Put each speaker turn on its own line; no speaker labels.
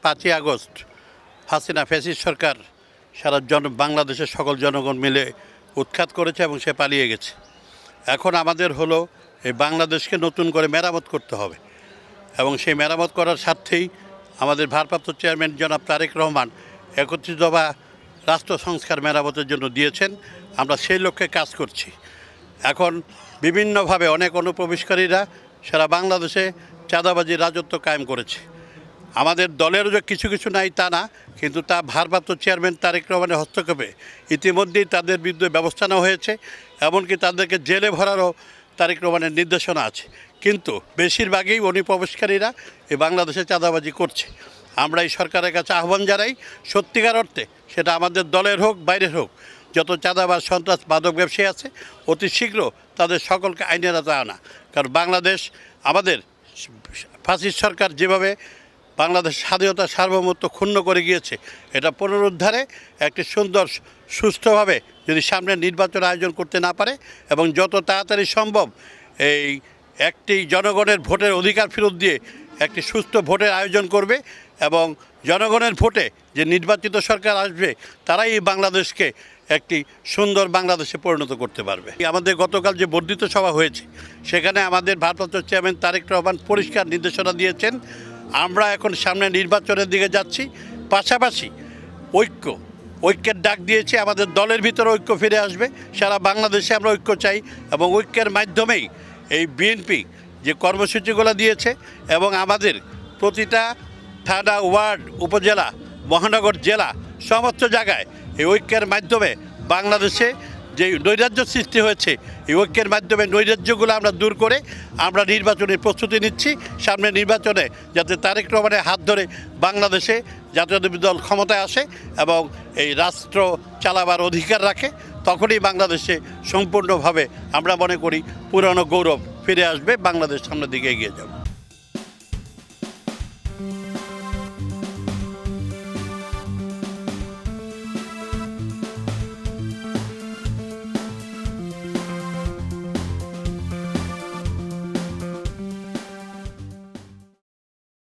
5ই August Hasina fascist সরকার সারা বাংলাদেশের সকল জনগণ মিলে উৎখাত করেছে এবং সে পালিয়ে গেছে। এখন আমাদের হলো এই বাংলাদেশকে নতুন করে মেরামত করতে হবে এবং সেই মেরামত করার স্বার্থেই আমাদের ভারপ্রাপ্ত চেয়ারম্যান জনাব তারেক রহমান 31 দফা রাষ্ট্র সংস্কার মেরামতের জন্য দিয়েছেন। আমরা সেই লক্ষ্যে কাজ করছি। এখন বিভিন্নভাবে অনেক অনুপ্রবেশকারীরা সারা বাংলাদেশে চাঁদাবাজির রাজত্ব কায়েম করেছে। আমাদের দলেরও যে কিছু কিছু নাই তা না, কিন্তু তা ভারপ্রাপ্ত চেয়ারম্যান তারেক রহমানের হস্তক্ষেপে ইতিমধ্যেই তাদের বিরুদ্ধে ব্যবস্থা নেওয়া হয়েছে, এমনকি তাদেরকে জেলে ভরারও তারেক রহমানের নির্দেশনা আছে। কিন্তু বেশিরভাগই অনুপ্রবেশকারীরা এই বাংলাদেশে চাঁদাবাজি করছে। আমরা এই সরকারের কাছে আহ্বান জানাই, সত্যিকার অর্থে সেটা আমাদের দলের হোক বাইরের হোক, যত চাঁদাবাজ সন্ত্রাস মাদক ব্যবসায়ী আছে অতি শীঘ্র তাদের সকলকে আইনের আওতায় আনা। কারণ বাংলাদেশ আমাদের ফ্যাসিস্ট সরকার যেভাবে বাংলাদেশ স্বাধীনতা সার্বভৌমত্ব ক্ষুণ্ণ করে গিয়েছে, এটা পুনরুদ্ধারে একটি সুন্দর সুষ্ঠুভাবে যদি সামনে নির্বাচন আয়োজন করতে না পারে এবং যত তাড়াতাড়ি সম্ভব এই একটি জনগণের ভোটের অধিকার ফেরত দিয়ে একটি সুস্থ ভোটের আয়োজন করবে এবং জনগণের ভোটে যে নির্বাচিত সরকার আসবে তারাই এই বাংলাদেশকে একটি সুন্দর বাংলাদেশে পরিণত করতে পারবে। আমাদের গতকাল যে বর্ধিত সভা হয়েছে সেখানে আমাদের ভারপ্রাপ্ত চেয়ারম্যান তারেক রহমান পরিষ্কার নির্দেশনা দিয়েছেন, আমরা এখন সামনে নির্বাচনের দিকে যাচ্ছি, পাশাপাশি ঐক্যের ডাক দিয়েছি। আমাদের দলের ভিতরে ঐক্য ফিরে আসবে, সারা বাংলাদেশে আমরা ঐক্য চাই এবং ঐক্যের মাধ্যমেই এই বিএনপি যে কর্মসূচিগুলো দিয়েছে এবং আমাদের প্রতিটা থানা, ওয়ার্ড, উপজেলা, মহানগর, জেলা সমস্ত জায়গায় এই ঐক্যের মাধ্যমে বাংলাদেশে যে নৈরাজ্য সৃষ্টি হয়েছে এই ঐক্যের মাধ্যমে নৈরাজ্যগুলো আমরা দূর করে আমরা নির্বাচনের প্রস্তুতি নিচ্ছি। সামনে নির্বাচনে যাতে তারেক রহমানের হাত ধরে বাংলাদেশে জাতীয়তাবাদী দল ক্ষমতায় আসে এবং এই রাষ্ট্র চালাবার অধিকার রাখে, তখনই বাংলাদেশে সম্পূর্ণভাবে আমরা মনে করি পুরনো গৌরব ফিরে আসবে, বাংলাদেশ সামনের দিকে এগিয়ে যাবে।